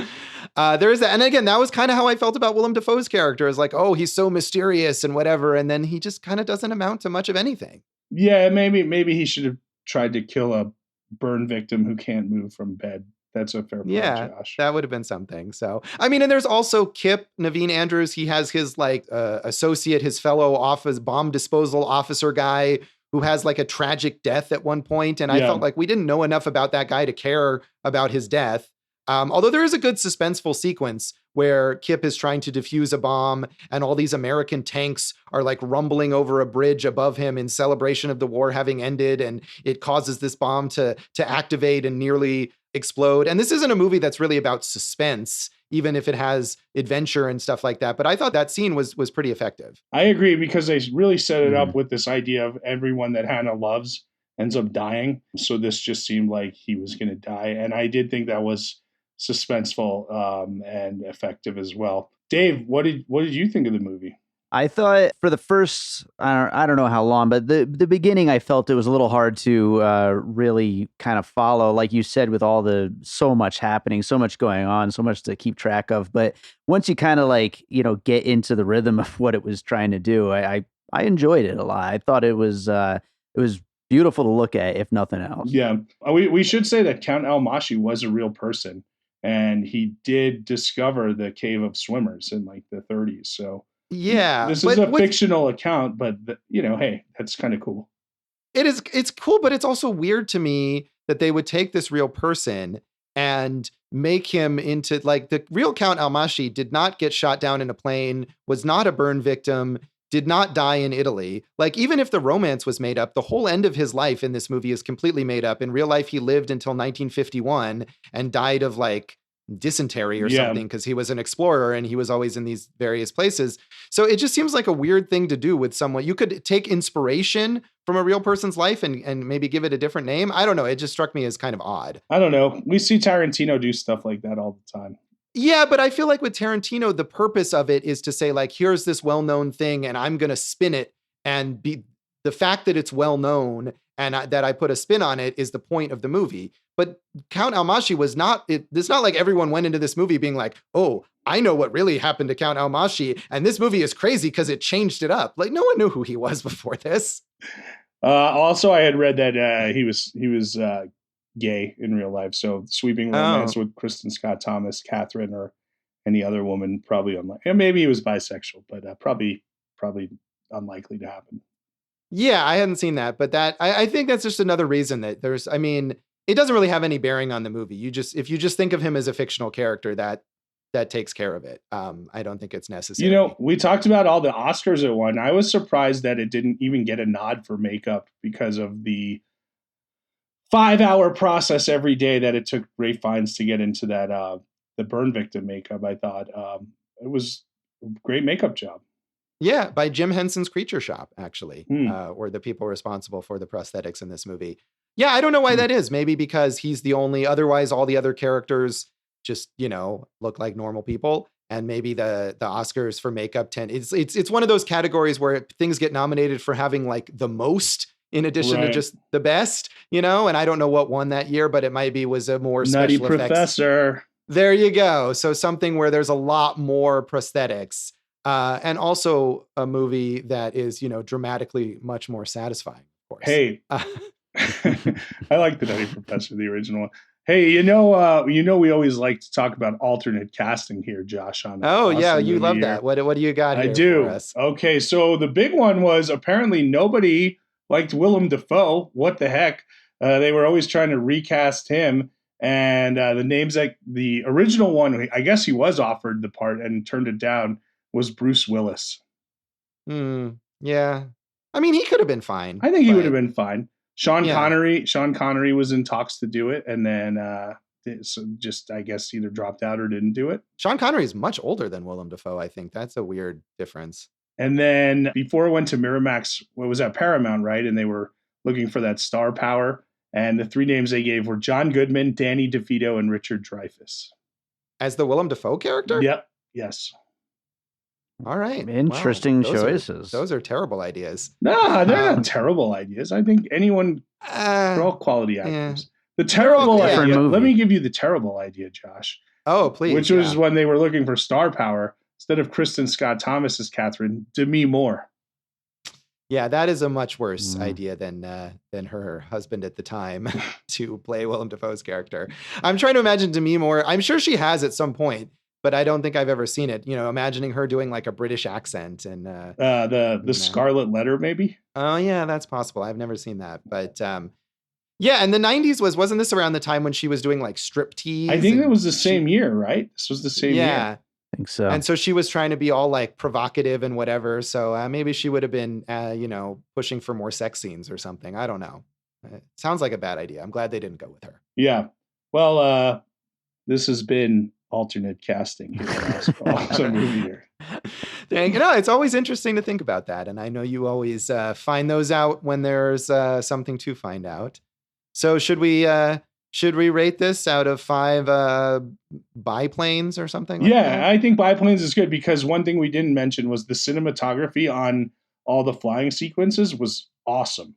there is that. And again, that was kind of how I felt about Willem Dafoe's character, is like, oh, he's so mysterious and whatever. And then he just kind of doesn't amount to much of anything. Yeah, maybe he should have tried to kill a burn victim who can't move from bed. That's a fair point, Josh. That would have been something. So, I mean, and there's also Kip, Naveen Andrews. He has his like associate, his fellow office bomb disposal officer guy who has like a tragic death at one point. And I felt like we didn't know enough about that guy to care about his death. Although there is a good suspenseful sequence where Kip is trying to defuse a bomb and all these American tanks are like rumbling over a bridge above him in celebration of the war having ended. And it causes this bomb to activate and nearly explode. And this isn't a movie that's really about suspense, even if it has adventure and stuff like that. But I thought that scene was pretty effective. I agree, because they really set it up with this idea of everyone that Hannah loves ends up dying. So this just seemed like he was going to die. And I did think that was suspenseful and effective as well. Dave, what did you think of the movie? I thought for the first, I don't know how long, but the beginning, I felt it was a little hard to really kind of follow, like you said, with so much happening, so much going on, so much to keep track of. But once you kind of like, get into the rhythm of what it was trying to do, I enjoyed it a lot. I thought it was beautiful to look at, if nothing else. Yeah, we should say that Count Al-Mashi was a real person. and he did discover the Cave of Swimmers in like the 30s. So yeah, this is a fictional account, but hey, that's kind of cool. It's cool, but it's also weird to me that they would take this real person and make him into like the real Count Almashi did not get shot down in a plane, was not a burn victim, did not die in Italy. Like, even if the romance was made up, the whole end of his life in this movie is completely made up. In real life, he lived until 1951 and died of like dysentery or something because he was an explorer and he was always in these various places. So it just seems like a weird thing to do with someone. You could take inspiration from a real person's life and maybe give it a different name. I don't know. It just struck me as kind of odd. I don't know. We see Tarantino do stuff like that all the time. Yeah, but I feel like with Tarantino, the purpose of it is to say, like, here's this well-known thing and I'm going to spin it, and be the fact that it's well-known and that I put a spin on it is the point of the movie. But Count Almashi was not, it's not like everyone went into this movie being like, oh, I know what really happened to Count Almashi, and this movie is crazy because it changed it up. Like, no one knew who he was before this. Also, I had read that he was gay in real life. So sweeping romance with Kristin Scott Thomas, Catherine, or any other woman, probably unlikely. And maybe he was bisexual, but probably unlikely to happen. Yeah, I hadn't seen that, but I think that's just another reason that it doesn't really have any bearing on the movie. If you just think of him as a fictional character, that takes care of it. I don't think it's necessary. We talked about all the Oscars it won. I was surprised that it didn't even get a nod for makeup because of the 5-hour process every day that it took Ralph Fiennes to get into that the burn victim makeup. I thought it was a great makeup job. Yeah, by Jim Henson's Creature Shop, actually, were the people responsible for the prosthetics in this movie. Yeah, I don't know why that is. Maybe because he's the only, otherwise all the other characters just, look like normal people. And maybe the Oscars for makeup it's one of those categories where things get nominated for having like the most in addition to just the best, and I don't know what won that year, but it was a more Nutty special Professor. Effects. There you go. So something where there's a lot more prosthetics. And also a movie that is, dramatically much more satisfying, of course. Hey, I like the Nutty Professor, the original one. Hey, we always like to talk about alternate casting here, Josh. On you love that. What do you got here? I do. For us? Okay, so the big one was apparently nobody liked Willem Dafoe. What the heck? They were always trying to recast him. And the names, like the original one, I guess he was offered the part and turned it down, was Bruce Willis. Yeah. I mean, he could have been fine. I think he would have been fine. Sean Connery was in talks to do it, and then just, I guess, either dropped out or didn't do it. Sean Connery is much older than Willem Dafoe, I think. That's a weird difference. And then before it went to Miramax, what was that, Paramount, right? And they were looking for that star power. And the three names they gave were John Goodman, Danny DeVito, and Richard Dreyfuss. As the Willem Dafoe character? Yep. Yes. All right. Interesting choices. Those are terrible ideas. No, they're not terrible ideas. I think they're all quality actors. The terrible idea. Let me give you the terrible idea, Josh. Oh, please. Which was when they were looking for star power. Instead of Kristin Scott Thomas as Catherine, Demi Moore. Yeah, that is a much worse idea than her husband at the time to play Willem Dafoe's character. I'm trying to imagine Demi Moore. I'm sure she has at some point, but I don't think I've ever seen it. Imagining her doing like a British accent and the Scarlet Letter, maybe. Oh yeah, that's possible. I've never seen that, but yeah. And the 90s wasn't this around the time when she was doing like striptease? I think it was the same year, right? This was the same year. I think so. And so she was trying to be all like provocative and whatever. So maybe she would have been, pushing for more sex scenes or something. I don't know. It sounds like a bad idea. I'm glad they didn't go with her. Yeah. Well, this has been alternate casting here. Dang, it's always interesting to think about that. And I know you always find those out when there's something to find out. So should we rate this out of 5 biplanes or something? Like that? I think biplanes is good because one thing we didn't mention was the cinematography on all the flying sequences was awesome.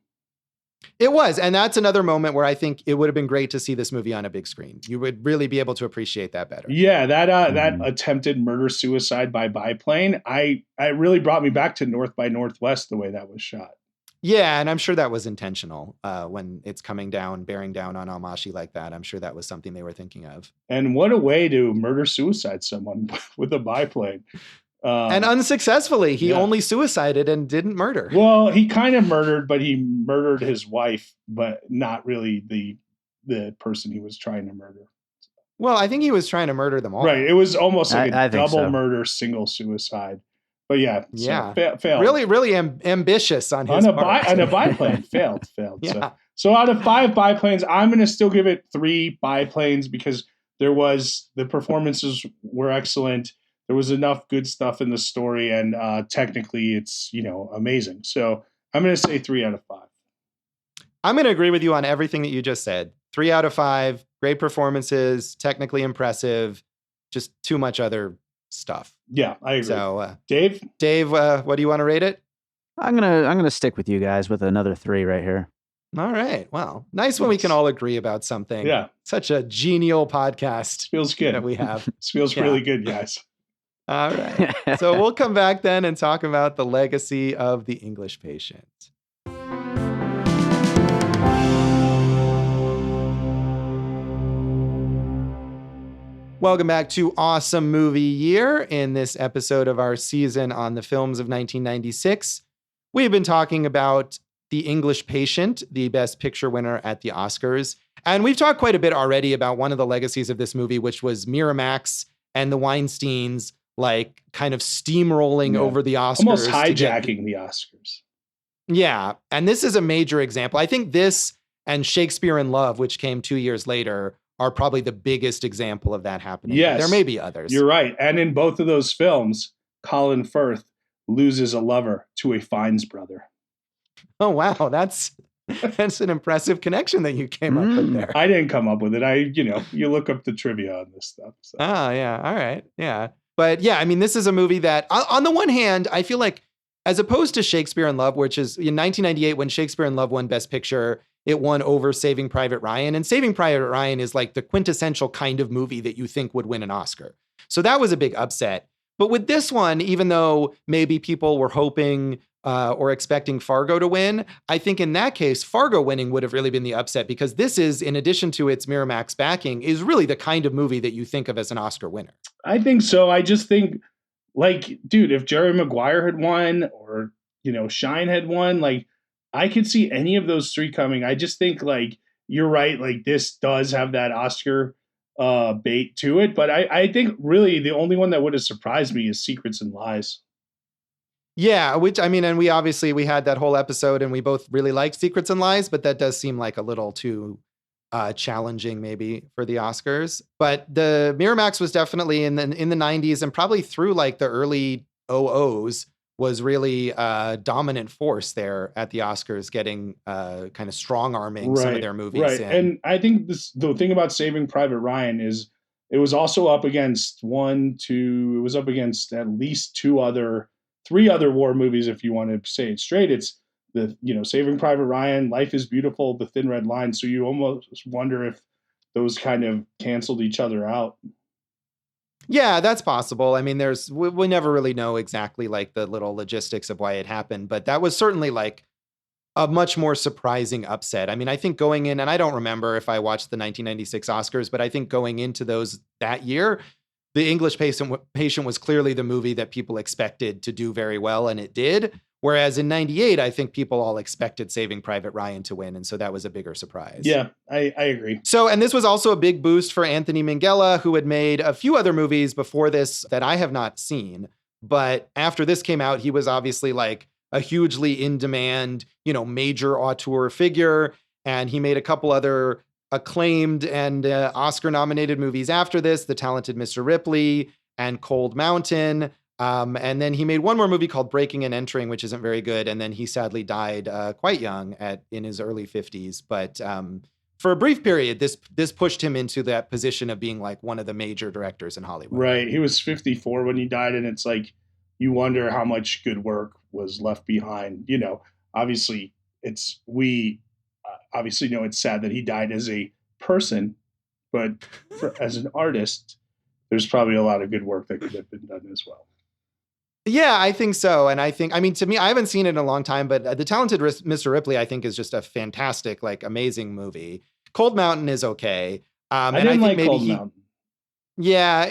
It was. And that's another moment where I think it would have been great to see this movie on a big screen. You would really be able to appreciate that better. Yeah, that attempted murder-suicide by biplane, I really brought me back to North by Northwest, the way that was shot. Yeah, and I'm sure that was intentional when it's coming down, bearing down on Almashi like that. I'm sure that was something they were thinking of. And what a way to murder-suicide someone with a biplane. And unsuccessfully. He yeah. only suicided and didn't murder. Well, he kind of murdered, but he murdered his wife, but not really the person he was trying to murder. Well, I think he was trying to murder them all. Right. It was almost like a double so. murder, single suicide. But yeah. Yeah. So failed. Really, really ambitious on his part. On a biplane. Failed. Yeah. So out of 5 biplanes, I'm going to still give it 3 biplanes because the performances were excellent. There was enough good stuff in the story, and technically it's, amazing. So I'm going to say 3 out of 5. I'm going to agree with you on everything that you just said. 3 out of 5, great performances, technically impressive, just too much other stuff. Yeah, I agree. So, Dave, what do you want to rate it? I'm gonna stick with you guys with another 3 right here. All right. Well, nice when we can all agree about something. Yeah. Such a genial podcast. Feels good. That we have. This feels really good, guys. All right. So we'll come back then and talk about the legacy of The English Patient. Welcome back to Awesome Movie Year. In this episode of our season on the films of 1996, we've been talking about The English Patient, the Best Picture winner at the Oscars. And we've talked quite a bit already about one of the legacies of this movie, which was Miramax and the Weinsteins, like kind of steamrolling over the Oscars. Almost hijacking the Oscars. Yeah. And this is a major example. I think this and Shakespeare in Love, which came 2 years later, are probably the biggest example of that happening. Yes. There may be others. You're right. And in both of those films, Colin Firth loses a lover to a Fiennes brother. Oh, wow. That's an impressive connection that you came up with there. I didn't come up with it. You look up the trivia on this stuff. So. Oh, yeah. All right. Yeah. But yeah, I mean, this is a movie that on the one hand, I feel like as opposed to Shakespeare in Love, which is in 1998, when Shakespeare in Love won Best Picture, it won over Saving Private Ryan. And Saving Private Ryan is like the quintessential kind of movie that you think would win an Oscar. So that was a big upset. But with this one, even though maybe people were hoping or expecting Fargo to win, I think in that case, Fargo winning would have really been the upset, because this is, in addition to its Miramax backing, is really the kind of movie that you think of as an Oscar winner. I think so. I just think, dude, if Jerry Maguire had won or, Shine had won, I could see any of those 3 coming. I just think, you're right. This does have that Oscar bait to it. But I think really the only one that would have surprised me is Secrets and Lies. Yeah, which, I mean, and we had that whole episode and we both really liked Secrets and Lies, but that does seem like a little too challenging maybe for the Oscars. But the Miramax was definitely in the 90s and probably through the early 00s was really a dominant force there at the Oscars, getting kind of strong arming some of their movies. Right. And I think the thing about Saving Private Ryan is it was also up against at least 3 other war movies, if you want to say it straight. It's Saving Private Ryan, Life is Beautiful, The Thin Red Line. So you almost wonder if those kind of canceled each other out. Yeah, that's possible. I mean, we never really know exactly the little logistics of why it happened, but that was certainly a much more surprising upset. I mean, I think going in, and I don't remember if I watched the 1996 Oscars, but I think going into that year, The English Patient was clearly the movie that people expected to do very well, and it did. Whereas in 98, I think people all expected Saving Private Ryan to win. And so that was a bigger surprise. Yeah, I agree. So, and this was also a big boost for Anthony Minghella, who had made a few other movies before this that I have not seen. But after this came out, he was obviously a hugely in demand, major auteur figure. And he made a couple other acclaimed and Oscar nominated movies after this, The Talented Mr. Ripley and Cold Mountain. And then he made one more movie called Breaking and Entering, which isn't very good. And then he sadly died quite young in his early 50s. But for a brief period, this pushed him into that position of being one of the major directors in Hollywood. Right. He was 54 when he died. And it's you wonder how much good work was left behind. Obviously we obviously know it's sad that he died as a person, but as an artist, there's probably a lot of good work that could have been done as well. Yeah, I think so. And I mean, to me, I haven't seen it in a long time, but The Talented Mr. Ripley, I think, is just a fantastic, like, amazing movie. Cold Mountain is okay. I And I didn't think like maybe Cold Mountain. yeah,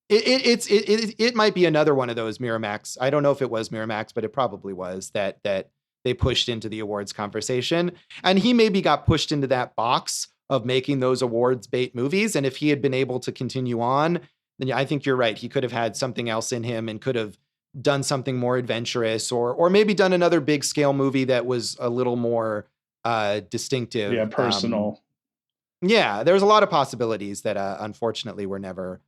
it might be another one of those Miramax. I don't know if it was Miramax, but it probably was that they pushed into the awards conversation. And he maybe got pushed into that box of making those awards bait movies. And if he had been able to continue on, then yeah, I think you're right. He could have had something else in him and could have done something more adventurous, or maybe done another big scale movie that was a little more distinctive. Yeah, personal. Yeah, there's a lot of possibilities that unfortunately were never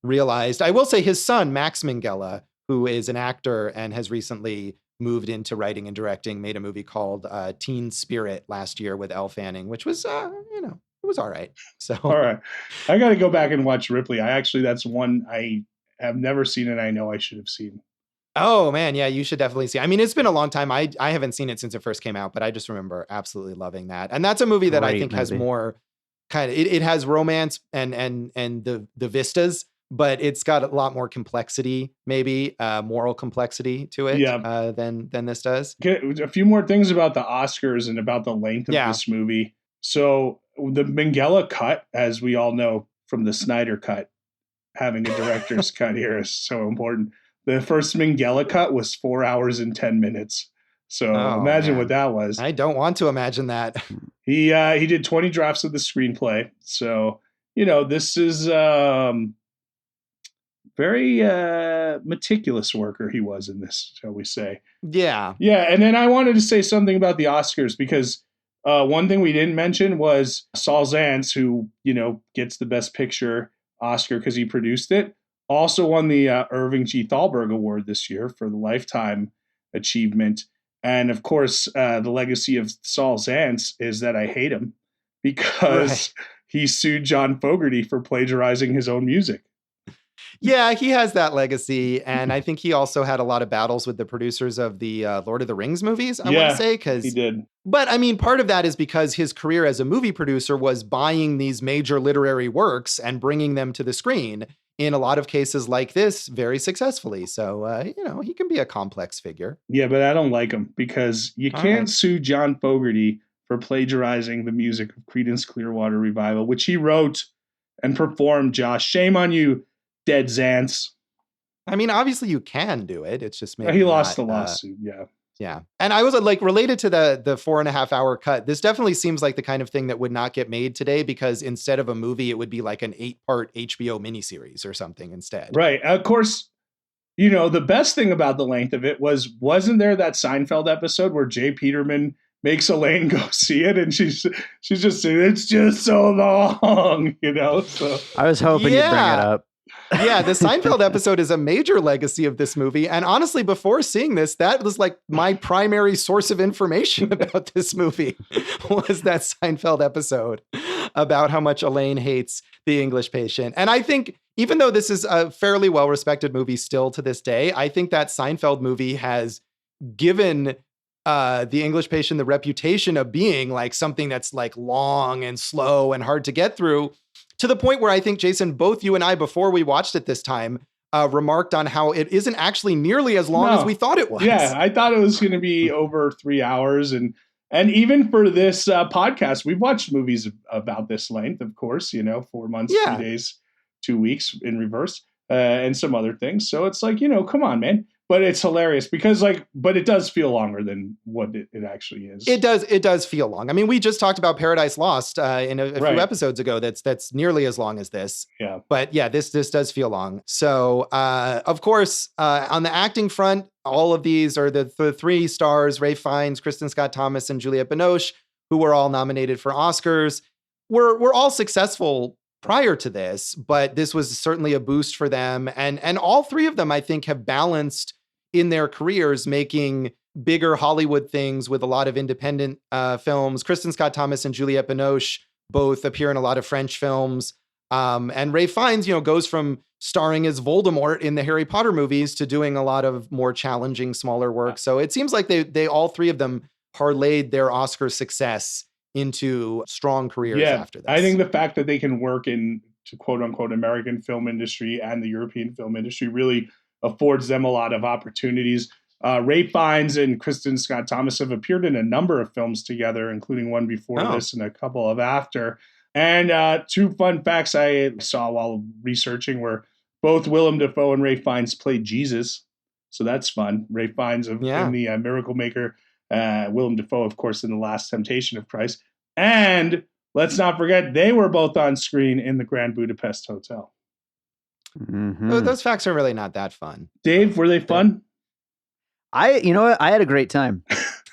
realized. I will say his son, Max Minghella, who is an actor and has recently moved into writing and directing, made a movie called Teen Spirit last year with Elle Fanning, which was, it was all right. So, all right. I got to go back and watch Ripley. That's one I have never seen and I know I should have seen. Oh man, yeah, you should definitely see. I mean, it's been a long time. I haven't seen it since it first came out, but I just remember absolutely loving that. And that's a movie that I think has more kind of it has romance and the vistas, but it's got a lot more complexity, maybe moral complexity to it than this does. Okay, a few more things about the Oscars and about the length of this movie. So the Minghella cut, as we all know from the Snyder cut, having a director's cut here is so important. The first Minghella cut was 4 hours and 10 minutes. So imagine what that was. I don't want to imagine that. He did 20 drafts of the screenplay. So, this is very meticulous worker he was in this, shall we say. Yeah. Yeah, and then I wanted to say something about the Oscars because one thing we didn't mention was Saul Zaentz, who, gets the Best Picture Oscar because he produced it, also won the Irving G. Thalberg Award this year for the Lifetime Achievement. And of course, the legacy of Saul Zaentz is that I hate him because he sued John Fogerty for plagiarizing his own music. Yeah, he has that legacy. And I think he also had a lot of battles with the producers of the Lord of the Rings movies, I want to say. He did. But I mean, part of that is because his career as a movie producer was buying these major literary works and bringing them to the screen. In a lot of cases like this, very successfully. So, he can be a complex figure. Yeah, but I don't like him because you can't sue John Fogerty for plagiarizing the music of Creedence Clearwater Revival, which he wrote and performed, Josh. Shame on you, Dead Zaentz. I mean, obviously you can do it. It's just maybe he lost the lawsuit, Yeah. And I was like related to the 4.5 hour cut. This definitely seems like the kind of thing that would not get made today because instead of a movie, it would be like an 8-part HBO miniseries or something instead. Right. Of course, the best thing about the length of it wasn't there that Seinfeld episode where Jay Peterman makes Elaine go see it and she's just saying, it's just so long, So I was hoping you'd bring it up. Yeah, the Seinfeld episode is a major legacy of this movie. And honestly, before seeing this, that was like my primary source of information about this movie was that Seinfeld episode about how much Elaine hates The English Patient. And I think even though this is a fairly well-respected movie still to this day, I think that Seinfeld movie has given The English Patient the reputation of being like something that's like long and slow and hard to get through. To the point where I think, Jason, both you and I, before we watched it this time, remarked on how it isn't actually nearly as long as we thought it was. Yeah, I thought it was going to be over 3 hours. And even for this podcast, we've watched movies about this length, of course, 4 months, 3 days, 2 weeks in reverse, and some other things. So it's like, come on, man. But it's hilarious because but it does feel longer than what it actually is. It does feel long. I mean, we just talked about Paradise Lost in a few episodes ago. That's nearly as long as this. Yeah. But yeah, this does feel long. So of course, on the acting front, all of these are the 3 stars: Ralph Fiennes, Kristin Scott Thomas, and Juliette Binoche, who were all nominated for Oscars. We're all successful prior to this, but this was certainly a boost for them. And all 3 of them, I think, have balanced in their careers, making bigger Hollywood things with a lot of independent films. Kristin Scott Thomas and Juliette Binoche both appear in a lot of French films. And Ralph Fiennes, goes from starring as Voldemort in the Harry Potter movies to doing a lot of more challenging, smaller work. So it seems like they all 3 of them parlayed their Oscar success into strong careers after this. I think the fact that they can work in, to quote unquote, American film industry and the European film industry really affords them a lot of opportunities. Ralph Fiennes and Kristin Scott Thomas have appeared in a number of films together, including one before this and a couple of after. And 2 fun facts I saw while researching were both Willem Dafoe and Ralph Fiennes played Jesus. So that's fun. Ralph Fiennes in the Miracle Maker, Willem Dafoe, of course, in The Last Temptation of Christ. And let's not forget, they were both on screen in the Grand Budapest Hotel. Mm-hmm. Those facts are really not that fun. Dave, were they fun? You know what? I had a great time.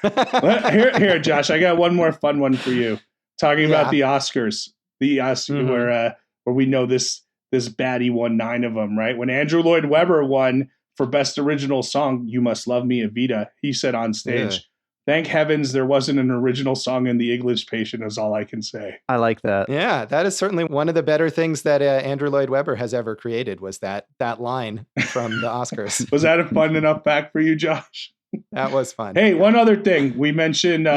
Here, Josh, I got one more fun one for you. Talking about the Oscars, where we know this baddie won 9 of them, right? When Andrew Lloyd Webber won for Best Original Song, "You Must Love Me, Evita," he said on stage, "Thank heavens there wasn't an original song in The English Patient," is all I can say. I like that. Yeah, that is certainly one of the better things that Andrew Lloyd Webber has ever created, was that line from the Oscars. Was that a fun enough fact for you, Josh? That was fun. Hey, one other thing. We mentioned,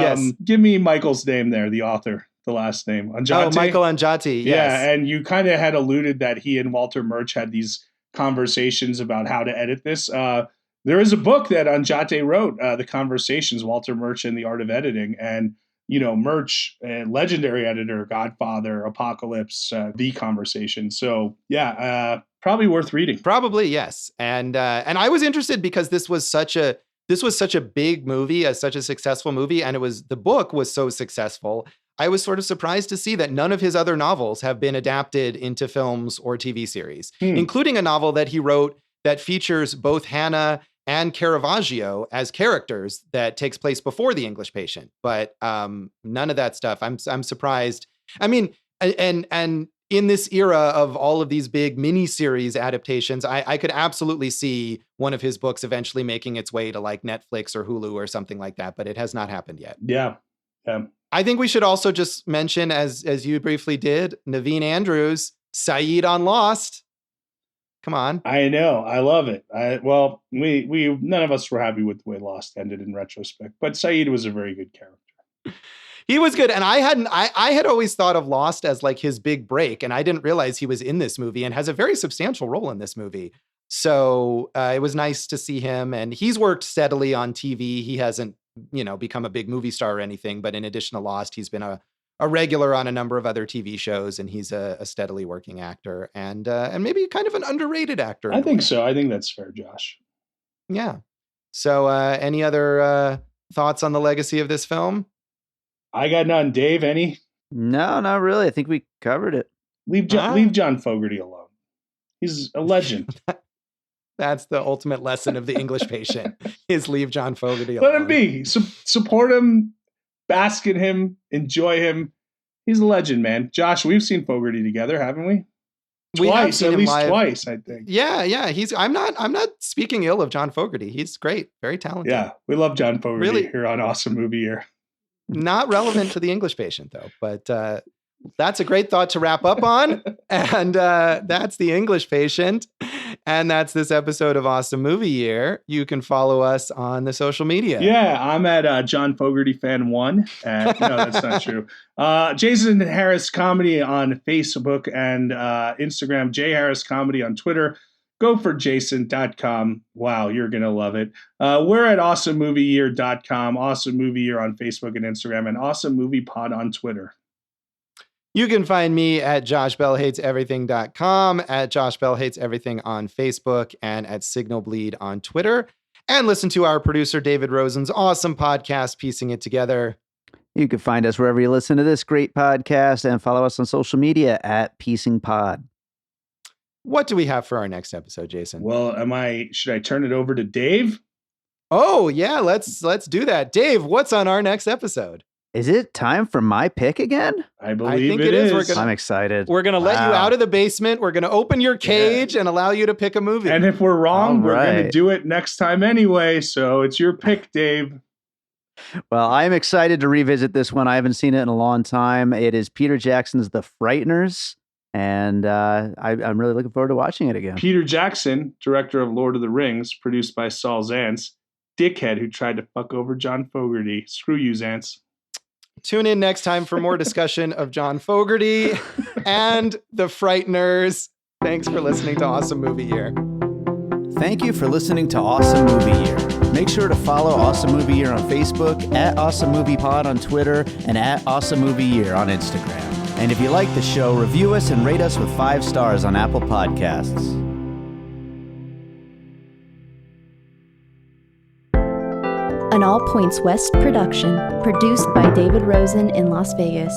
give me Michael's name there, the author, the last name. Ondaatje? Oh, Michael Ondaatje, yes. Yeah, and you kind of had alluded that he and Walter Murch had these conversations about how to edit this. There is a book that Ondaatje wrote, The Conversations, Walter Murch and the Art of Editing. And, Murch, legendary editor, Godfather, Apocalypse, The Conversation. So, probably worth reading. Probably, yes. And I was interested because this was such a big movie, such a successful movie, and the book was so successful. I was sort of surprised to see that none of his other novels have been adapted into films or TV series, including a novel that he wrote that features both Hannah and Caravaggio as characters that takes place before The English Patient. But none of that stuff. I'm surprised. I mean, and in this era of all of these big miniseries adaptations, I could absolutely see one of his books eventually making its way to like Netflix or Hulu or something like that, but it has not happened yet. Yeah. I think we should also just mention, as you briefly did, Naveen Andrews, Saeed on Lost. Come on. I know. I love it. We none of us were happy with the way Lost ended in retrospect, but Saeed was a very good character. He was good. And I had always thought of Lost as like his big break. And I didn't realize he was in this movie and has a very substantial role in this movie. So it was nice to see him. And he's worked steadily on TV. He hasn't, become a big movie star or anything. But in addition to Lost, he's been a regular on a number of other TV shows. And he's a steadily working actor and maybe kind of an underrated actor. I think so. I think that's fair, Josh. Yeah. So any other thoughts on the legacy of this film? I got none. Dave, any? No, not really. I think we covered it. Leave John Fogerty alone. He's a legend. That's the ultimate lesson of The English Patient, is leave John Fogerty alone. Let him be. Support him, bask in him, enjoy him. He's a legend, man. Josh, we've seen Fogerty together, haven't we? Twice, at least twice, I think. Yeah. I'm not speaking ill of John Fogerty. He's great, very talented. Yeah, we love John Fogerty here on Awesome Movie Year. Not relevant to The English Patient, though, but that's a great thought to wrap up on. And that's The English Patient. And that's this episode of Awesome Movie Year. You can follow us on the social media. Yeah, I'm at John Fogerty Fan 1. No, that's not true. Jason Harris Comedy on Facebook and Instagram. J Harris Comedy on Twitter. GoForJason.com. Wow, you're going to love it. We're at AwesomeMovieYear.com, Awesome Movie Year on Facebook and Instagram, and Awesome Movie Pod on Twitter. You can find me at JoshBellHatesEverything.com, at Josh Bell Hates Everything on Facebook, and at Signal Bleed on Twitter. And listen to our producer, David Rosen's awesome podcast, Piecing It Together. You can find us wherever you listen to this great podcast and follow us on social media at Piecing Pod. What do we have for our next episode, Jason? Well, should I turn it over to Dave? Oh, yeah, let's do that. Dave, what's on our next episode? Is it time for my pick again? I think it is. I'm excited. We're going to let you out of the basement. We're going to open your cage and allow you to pick a movie. And if we're wrong, we're going to do it next time anyway. So it's your pick, Dave. Well, I'm excited to revisit this one. I haven't seen it in a long time. It is Peter Jackson's The Frighteners. And I'm really looking forward to watching it again. Peter Jackson, director of Lord of the Rings, produced by Saul Zaentz, dickhead who tried to fuck over John Fogerty. Screw you, Zaentz. Tune in next time for more discussion of John Fogerty and The Frighteners. Thanks for listening to Awesome Movie Year. Thank you for listening to Awesome Movie Year. Make sure to follow Awesome Movie Year on Facebook, at Awesome Movie Pod on Twitter, and at Awesome Movie Year on Instagram. And if you like the show, review us and rate us with 5 stars on Apple Podcasts. An All Points West production, produced by David Rosen in Las Vegas.